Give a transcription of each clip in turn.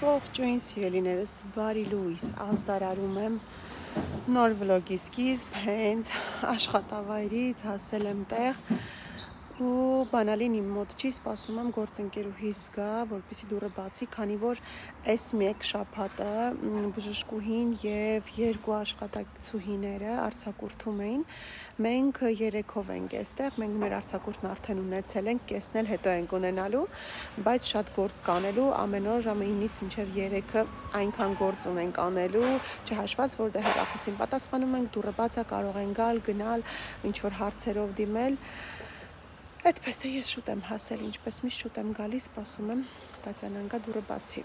Ողջույն սիրելիներս, բարի լույս, ազդարարում եմ նոր վլոգի սկիզբ, հենց աշխատավայրից հասել եմ տեղ ու բանալին իմ մոտ չի, սպասում եմ գործընկերուհիս գա, որպեսզի դուռը բացի, քանի որ այս մեկ շաբաթը բժշկուհին եւ երկու աշխատակցուհիները արձակուրդում էին։ Մենք 3-ով ենք այստեղ, մենք մեր արձակուրդն արդեն ունեցել ենք, կեսնել հետո ենք ունենալու, բայց շատ գործ կանելու, ամեն օր ժամը 9-ից մինչև 3-ը այնքան գործ ունենք անելու, չհաշված որ դե հեռախոսին պատասխանում ենք, դուռը բաց է, կարող են գալ, գնալ, ինչ որ հարցերով դիմել։ Այդպես թե ես շուտ եմ հասել, ինչպես միշտ շուտ եմ գալիս, սպասում եմ Տատյանան գա դուռը բացի։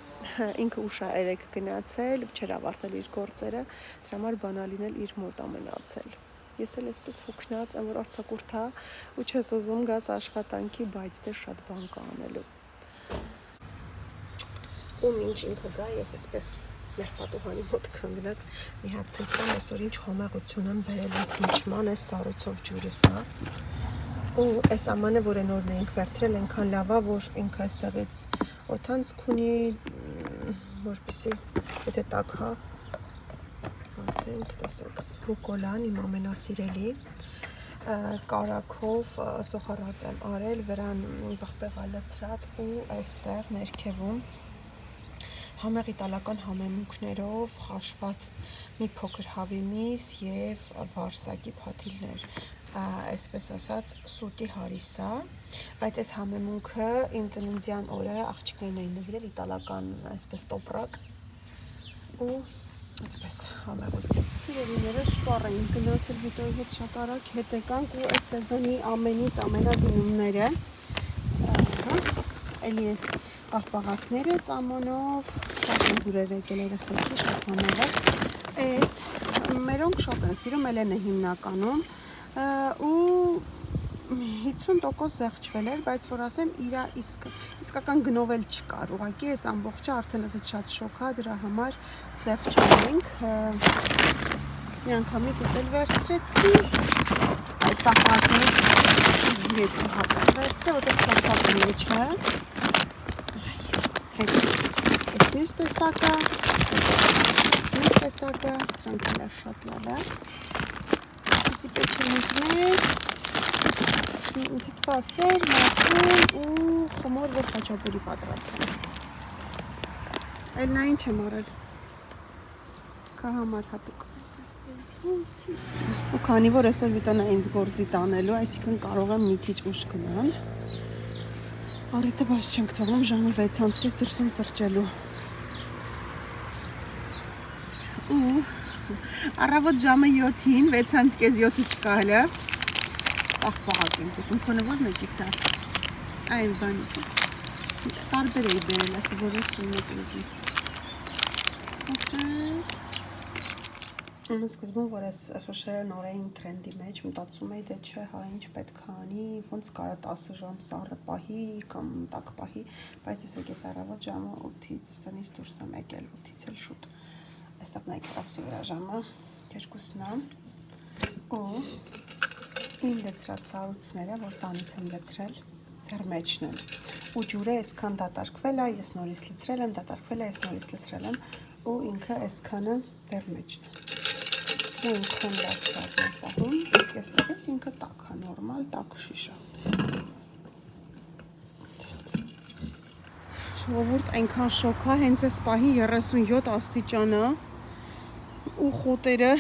Ինքը ուշ է 3 գնացել, չէր ավարտել իր գործերը, դրա համար բանալին էլ իր մոտ է մնացել։ Ես էլ այսպես հոգնած եմ, որ արձակուրդ է ու չես ուզում գաս աշխատանքի, բայց դե շատ բան կա անելու։ Ու մինչ ինքը գա, ես այսպես մեր պատուհանի մոտ կանգնած մի հատ ցույց տամ, այսօր ինչ հոմեղություն եմ բերել ընդմիջման, այս սառույցով ջուրս է։ Ու այս ամանը, որ նորն ենք վերցրել, այնքան լավ է, որ ինքը այստեղից օդանցք ունի, որպեսզի եթե տաք հա, բացենք, տեսեք, ռուկոլան իմ ամենասիրելի, կարագով սոխառած եմ արել, վրան բղբեղալացրած ու այստեղ ներքևում համեղ իտալական համեմունքներով հաշված մի փոքր հավի միս եւ վարսակի փաթիլներ, այսպես ասած սուտի հարիսա, բայց այս համեմունքը իմ ծննդյան օրը աղջիկներն էին նվիրել իտալական այսպես տոպրակ ու այդպես համեղություն։ Սիրելիները շպառ էին գնացել հետո հետ շատ արագ հետ եկանք ու այս սեզոնի ամենից ամենագնումները էլի ես պաղպաղակները ծամոնով շատ են դուրեր եկել երեխեքի շատ համեղը այս մերոնք շատ են սիրում Էլենը հիմնականում ու 50% զեղչվել էր, բայց որ ասեմ իրա իսկական գնով էլ չկար, ուղղակի այս ամբողջը արդեն ասած շատ շոկ է, դրա համար զեղչանենք, մի անգամից էլ վերցրեցի, այս պաղպաղակներից երկու հատ վերցրել, որտեղ փոսակն մեջ է, այս մյուս տեսակը, սրանք էլ շատ լավ է, այսի պեչենիկներ, թիթվա սեր, մաքրում ու խմոր որ խաչապուրի պատրաստում։ Էլ նա ինչ եմ արել, կա համար հատուկ։ Ու քանի որ այսօր վիտանա ինձ գործի տանելու, այսինքն կարող եմ մի քիչ ուշ գնալ։ Առիթը բաց չենք թողնում ժամը 6:30 դրսում սրճելու։ Ու առավոտ ժամը 7-ին 6:30 չկա հələ։ Պաղպաղակ եմ գտնում, քոնը որ մեկից է։ Այն բանից է։ Տարբեր էի բերել, ասի որոշ մեկ ուզի։ Սկզբում որ այս շշերը նոր էին թրենդի մեջ, մտածում էի, դե չէ, հա ինչ պետք է անի, ոնց կարա 10 ժամ սառը պահի կամ տաք պահի, բայց տեսեք ես առավոտ ժամը 8-ից տնից դուրս եմ եկել, 8-ից էլ շուտ։ Այստեղ նայեք ռոքսի վրա ժամը 2-ն է ու իմ լցրած սառույցները, որ տանից եմ լցրել, դեռ մեջն են։ Ու ջուրը այսքան դատարկվել է, ես նորից լցրել եմ, դատարկվել է, ես նորից լցրել եմ ու ինքը այսքանը դեռ մեջն է։ Ու ինքն լավ սառն է պահում, իսկ այստեղից ինքը տաք է, նորմալ տաք շիշա։ Ժողովուրդ այնքան շոկ է, հենց այս պահին 37 աստիճան է ու խոտերը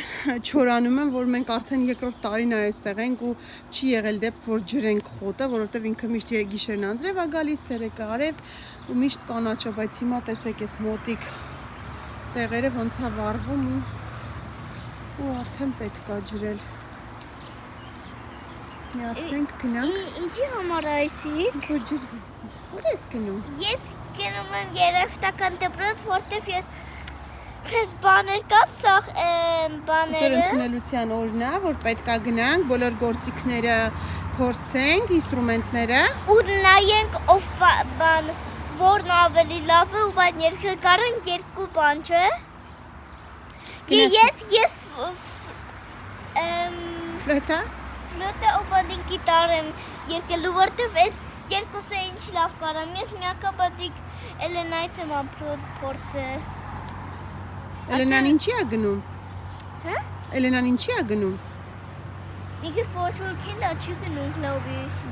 չորանում են, որ մենք արդեն երկրորդ տարին է այստեղ ենք ու չի եղել դեպք, որ ջրենք խոտը, որովհետև ինքը միշտ գիշերն անձրև է գալիս, ցերեկը արև ու միշտ կանաչ է, բայց հիմա տեսեք այս մոտիկ տեղերը ոնց է վառվում ու արդեն պետք է ջրել։ Միացնենք, գնանք։ Ինչի համար այսիկ։ Որ ջրվի։ Ուր ես գնում։ Ես գնում եմ երաժշտական դպրոց, որտեղ ես ցես բաներ կապ, սաղ բաները։ Այսօր ընդունելության օրն է, որ պետք է գնանք, բոլոր գործիքները փորձենք, ինստրումենտները։ Ու նայենք ով բան, որն ավելի լավ է, ու բան երկրորդ երկու բան չէ։ Ես ֆլոտա ու բանին գիտար եմ երկելու, որտև այս երկուսը ինչ լավ կարամ, ես մի անգամ պատիկ Էլենայից եմ ապրոտ փորձը։ Էլենան ինչի է գնում։ Հա։ Էլենան ինչի է գնում։ Ինքը ֆոշորքին դա չի գնում կլավիես։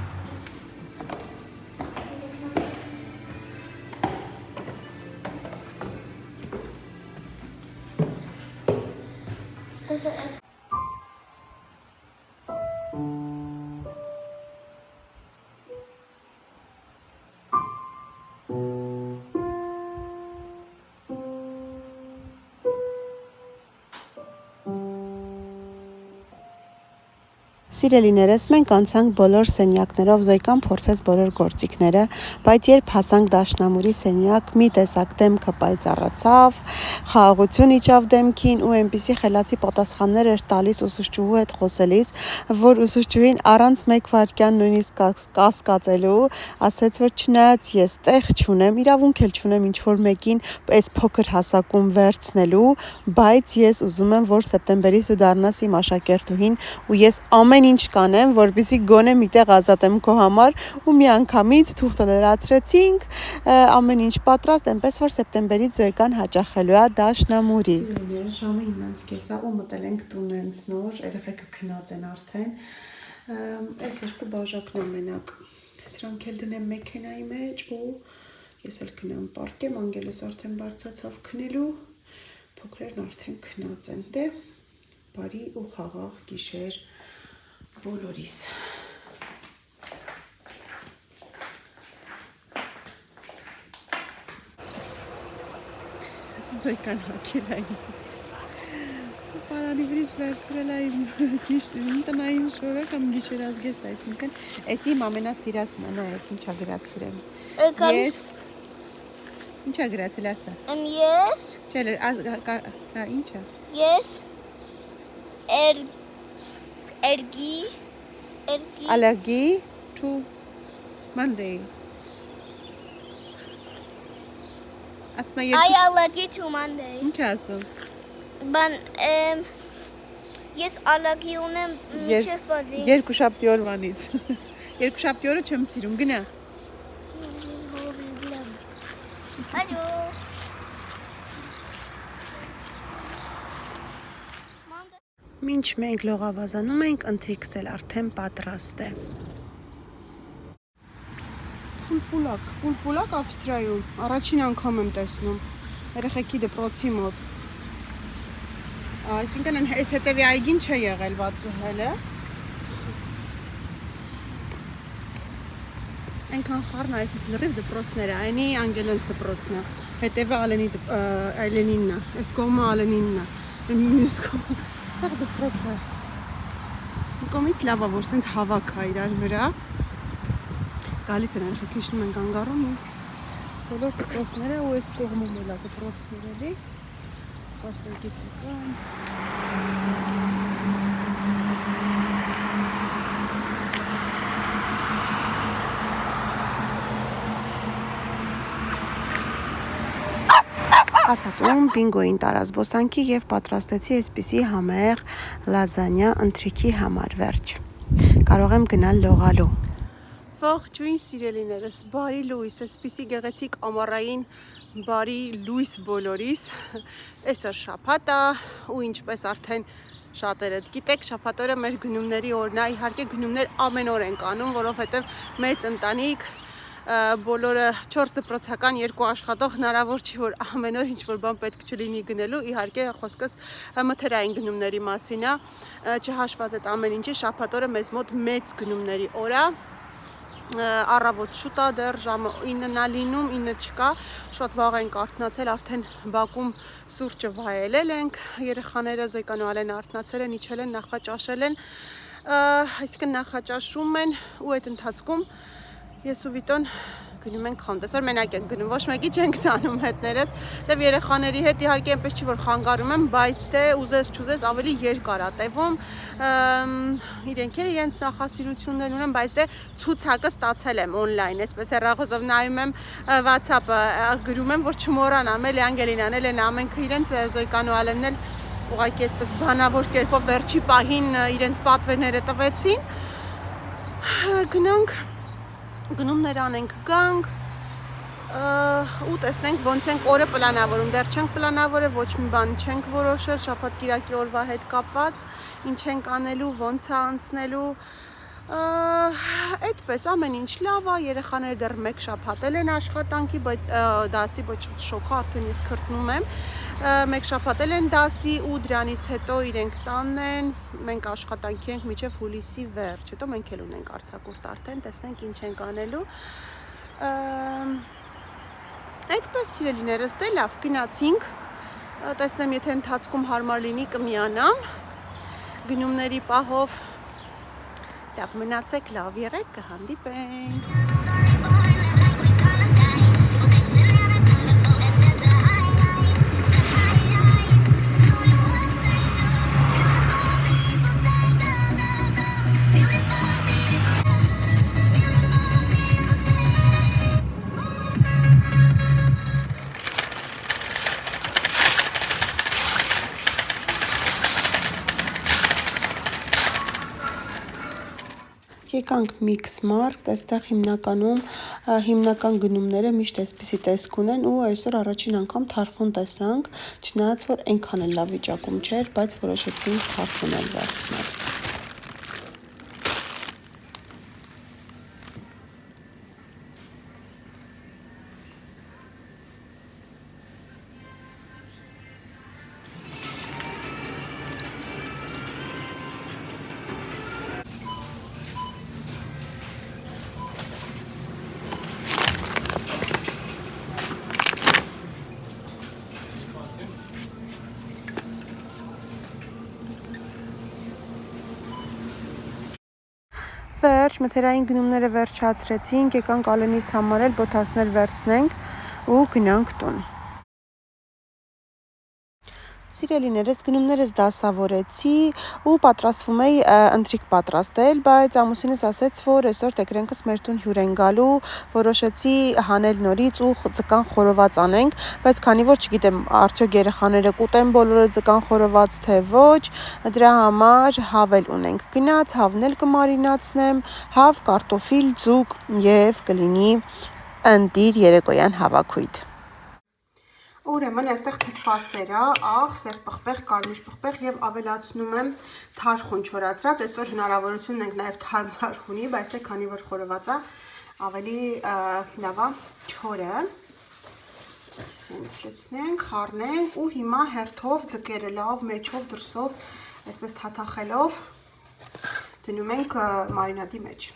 Սիրելիներս, մենք անցանք բոլոր սենյակներով, Զոյկան փորձեց բոլոր գործիքները, բայց երբ հասանք դաշնամուրի սենյակ, մի տեսակ դեմքը պայծառացավ, խաղաղություն իջավ դեմքին ու այնպիսի խելացի պատասխաններ էր տալիս ուսուցչուհու հետ խոսելիս, որ ուսուցչուհին առանց մեկ վայրկյան նույնիսկ կասկածելու, ասեց, որ չնայած ես տեղ չունեմ, իրավունք էլ չունեմ ինչ-որ մեկին այս փոքր հասակում վերցնելու, բայց ես ուզում եմ, որ սեպտեմբերից դու դառնաս իմ աշակերտուհին ու ես ամեն ինչ կանեմ, որպեսզի գոնե միտեղ ազատեմ քո համար ու միանգամից թուղթը լրացրեցինք, ամեն ինչ պատրաստ, այնպես որ սեպտեմբերից Զոյկան հաճախելու է դաշնամուրի։ Սիրելիներ, ժամը 9:30 է ու մտել ենք տուն հենց նոր, երեխեքը քնած են արդեն։ Այս երկու բաժակն եմ մենակ, սրանք էլ դնեմ մեքենայի մեջ ու ես էլ քնամ պարկեմ, անգելս արդեն բարձացավ քնելու, փոքրերն արդեն քնած են, դե բարի ու խաղաղ գիշեր բոլորիս։ Զոյկան հակել այն պարանի վրից վերցրել այն տնային շորը կամ գիշերազգեստ, այսինքն այս իմ ամենասիրածն է, նայեք ինչա գրած վրան։ Ես ինչա գրածել ասա։ Ես Ինչա։ Ես Allergy to Monday. Ասմա I allergy to Monday. Ինչ ասում։ Բան ես allergy ունեմ մինչև բազի։ Երկուշաբթի օրվանից։ Երկուշաբթի օրը չեմ սիրում, գնա։ Հալո։ Մինչ մենք լողավազանում ենք, ընթրիքս էլ արդեն պատրաստ է։ Պուլպուլակ Ավստրիայում, առաջին անգամ եմ տեսնում, երեխեքի դպրոցի մոտ։ Այսինքն այս հետևի այգին չէ եղել բացել է։ Այնքան խառն է, այսպես լրիվ դպրոցները, այնի անգելենց դպրոցն է, հետևը Ալենինն է, այս կողմը Ալենինն է, մյուս կողմը Սաղ դպրոց է։ Մի կողմից լավ է, որ սենց հավաք է իրար վրա։ Գալիս են երեխեքը իջնում են կանգառում ու բոլոր դպրոցները ու այս կողմում էլ է դպրոցներ էլի։ Մասնագիտական։ Ասատում բինգոյին տարազբոսանքի և պատրաստեցի այսպիսի համեղ լազանյա ընթրիքի համար վերջ։ Կարող եմ գնալ լողալու։ Ողջույն սիրելիներս, բարի լույս, այսպիսի գեղեցիկ ամառային բարի լույս բոլորիս։ Այսօր շաբաթ է ու ինչպես արդեն շատերդ գիտեք, շաբաթ օրը մեր գնումների օրն է, իհարկե գնումներ ամեն օր ենք անում, որովհետև մեծ ընտանիք բոլորը 4 դպրոցական 2 աշխատող հնարավոր չի որ ամեն օր ինչ-որ բան պետք չլինի գնելու, իհարկե խոսքս մթերային գնումների մասին է, չհաշված այդ ամեն ինչի, շաբաթ օրը մեզ մոտ մեծ գնումների օր է, առավոտ շուտ է, դեռ ժամը 9-ն է լինում, 9 չկա, շատ վաղ ենք արթնացել, արդեն բակում սուրճը վայելել ենք, երեխաները Զոյկան ու Ալենը արթնացել են, իջել են, նախաճաշել են, այսինքն նախաճաշում են ու այդ ընթացքում ես ու Վիտոն գնում ենք խանութ, այսօր մենակ ենք գնում, ոչ մեկի չենք տանում հետներս, դե երեխաների հետ իհարկե այնպես չի որ խանգարում եմ, բայց դե ուզես չուզես ավելի երկար է տևում, իրենք էլ իրենց նախասիրություններ ունեն, բայց դե ցուցակը ստացել եմ on-line, այսպես հեռախոսով նայում եմ WhatsApp-ը, գրում եմ որ չմոռանամ, էլի Անգելինան, էլ են ամենքը իրենց Զոյկան ու Ալենն էլ ուղղակի այսպես բանավոր կերպով վերջի պահին իրենց պատվերները տվեցին, գնանք գնումներ անենք գանք, ու տեսնենք ոնց ենք օրը պլանավորում, դեռ չենք պլանավորել, ոչ մի բան չենք որոշել շաբաթ կիրակի օրվա հետ կապված, ինչ ենք անելու, ոնց է անցնելու, այդպես ամեն ինչ լավ է, երեխաները դեռ մեկ շաբաթ են աշխատանքի, բայց դասի, բայց շոկա արդեն ես քրտնում եմ, մեկ շաբաթ են դասի ու դրանից հետո իրենք տանն են, մենք աշխատանքի ենք մինչև հուլիսի վերջ, հետո մենք էլ ունենք արձակուրդ արդեն, տեսնենք ինչ ենք անելու, այդպես սիրելիներս, դե լավ, գնացինք, տեսնեմ եթե ընթացքում հարմար լինի կմիանամ, գնումների պահով, լավ մնացեք, լավ եղեք, կհանդիպենք։ Եկանք Mixmarkt, այստեղ հիմնական գնումները միշտ այսպիսի տեսք ունեն ու այսօր առաջին անգամ թարխուն տեսանք, չնայած որ այնքան էլ լավ վիճակում չէր, բայց որոշեցինք թարխուն էլ վերցնել։ Վերջ, մթերային գնումները վերջացրեցինք, եկանք Ալենիս համար էլ բոթասներ վերցնենք ու գնանք տուն։ Սիրելիներս գնումներս դասավորեցի ու պատրաստվում էի ընթրիք պատրաստել, բայց ամուսինս ասեց, որ այսօր տեկրենքս մեր տուն հյուր են գալու, որոշեցի հանել նորից ու ձկան խորոված անենք, բայց քանի որ չգիտեմ, արդյոք երեխաները կուտեն բոլորը ձկան խորոված թե ոչ, դրա համար հավ էլ ունենք գնաց, հավն էլ կմարինացնեմ, հավ, կարտոֆիլ, ձուկ եւ կլինի ընտիր երեկոյան հավաքույթ։ Ուրեմն այստեղ թթվասեր է, աղ, սև պղպեղ, կարմիր պղպեղ եւ ավելացնում եմ թարխուն չորացրած, այսօր հնարավորություն ունենք նաեւ թարմ թարխունի, բայց դե քանի որ խորոված է, ավելի լավ է չորը։ Սենց լցնենք, խառնենք ու հիմա հերթով ձկերը լավ մեջով դրսով, այսպես թաթախելով դնում ենք մարինադի մեջ։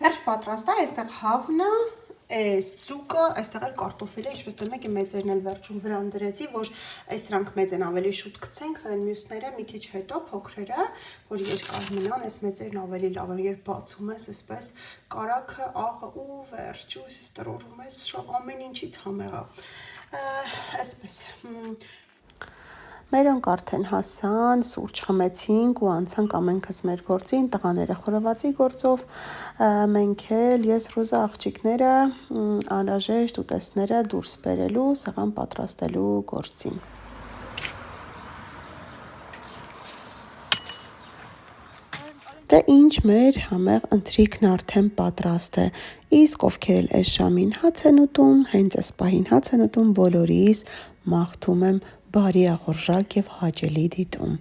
Վերջ պատրաստ է, այստեղ հավն է, այս ձուկը, այստեղ էլ կարտոֆիլը, ինչպես դեմ եք մեծերն էլ վերջում վրան դրեցի, որ այս սրանք մեծ են ավելի շուտ գցենք, այն մյուսները մի քիչ հետո փոքրերը, որ երկար մնան, այս մեծերն ավելի լավ են, երբ բացում ես, այսպես կարագը, աղը ու վերջ, ու ես տրորում ես, շավ ամեն ինչից համեղա, այսպես Մերոնք արդեն հասան, սուրճ խմեցինք ու անցանք ամենքս մեր գործին, տղաները խորովածի գործով, մենք էլ, ես Ռոզա աղջիկները, անհրաժեշտ ուտեստները դուրս բերելու, սեղան պատրաստելու գործին։ Դե ինչ մեր համեղ ընթրիքն արդեն պատրաստ է, իսկ ովքեր էլ այս ժամին հաց են ուտում, հենց այս պահին հաց են ուտում, բոլորիս մաղթում եմ բարի աղորժակ եւ հաճելի դիտում։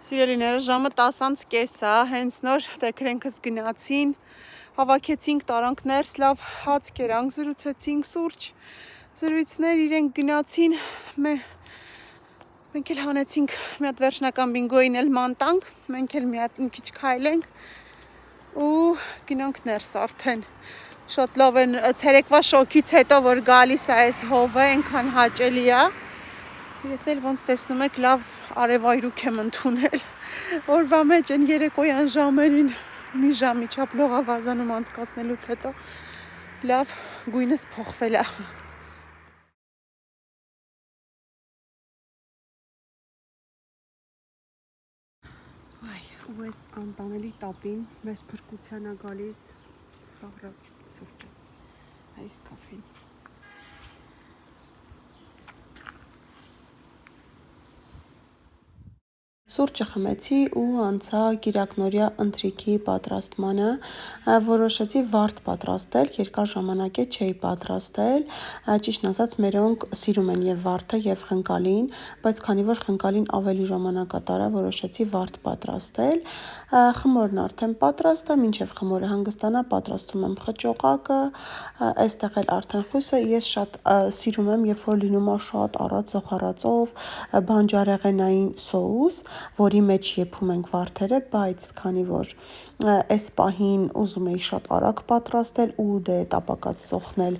Սիրելիները, ժամը 10:30 է, հենց նոր տեկրենքս գնացին, հավաքեցինք, տարանք ներս, լավ հաց կերանք, զրուցեցինք, սուրճ, զրույցներ իրենք գնացին, Մենք էլ հանեցինք մի հատ վերջնական բինգոին էլ մանտանք, մենք էլ մի հատ մի քիչ քայլենք ու գնանք ներս արդեն։ Շատ լավ են ցերեկվա շոկից հետո որ գալիս է այս հովը, այնքան հաճելի է։ Ես էլ ոնց տեսնում եք լավ արևայրուք եմ ընդունել։ Օրվա մեջ են երեկոյան ժամերին մի ժամի չափ լողավազանում անցկացնելուց հետո լավ գույնս փոխվել է։ Ու այս անտանելի տապին մեզ փրկության է գալիս սաղրը սուրճը, այս կաֆեն։ Սուրճը խմեցի ու անցա կիրակնորյա ընթրիքի պատրաստմանը, որոշեցի վարդ պատրաստել, երկար ժամանակ է չէի պատրաստել, ճիշտն ասած մերոնք սիրում են եւ վարդը եւ խնկալին, բայց քանի որ խնկալին ավելի ժամանակ տարա, որոշեցի վարդ պատրաստել, խմորն արդեն պատրաստ է, մինչեւ խմորը հանգստանա, պատրաստում եմ խճողակը, այստեղ էլ արդեն խույսը, ես շատ սիրում եմ, երբ որ լինում է շատ առատ զոխարածով, բանջարեղենային սոուս, որի մեջ եփում ենք վարդերը, բայց քանի որ այս պահին ուզում էի շատ արագ պատրաստել ու դե տապակած սոխնել,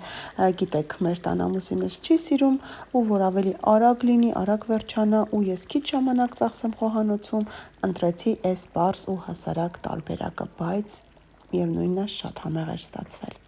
գիտեք, մեր տան ամուսինս չի սիրում ու որ ավելի արագ լինի, արագ վերջանա ու ես քիչ ժամանակ ծախսեմ խոհանոցում, ընտրեցի այս պարզ ու հասարակ տարբերակը, բայց միևնույնն է շատ համեղ էր ստացվել։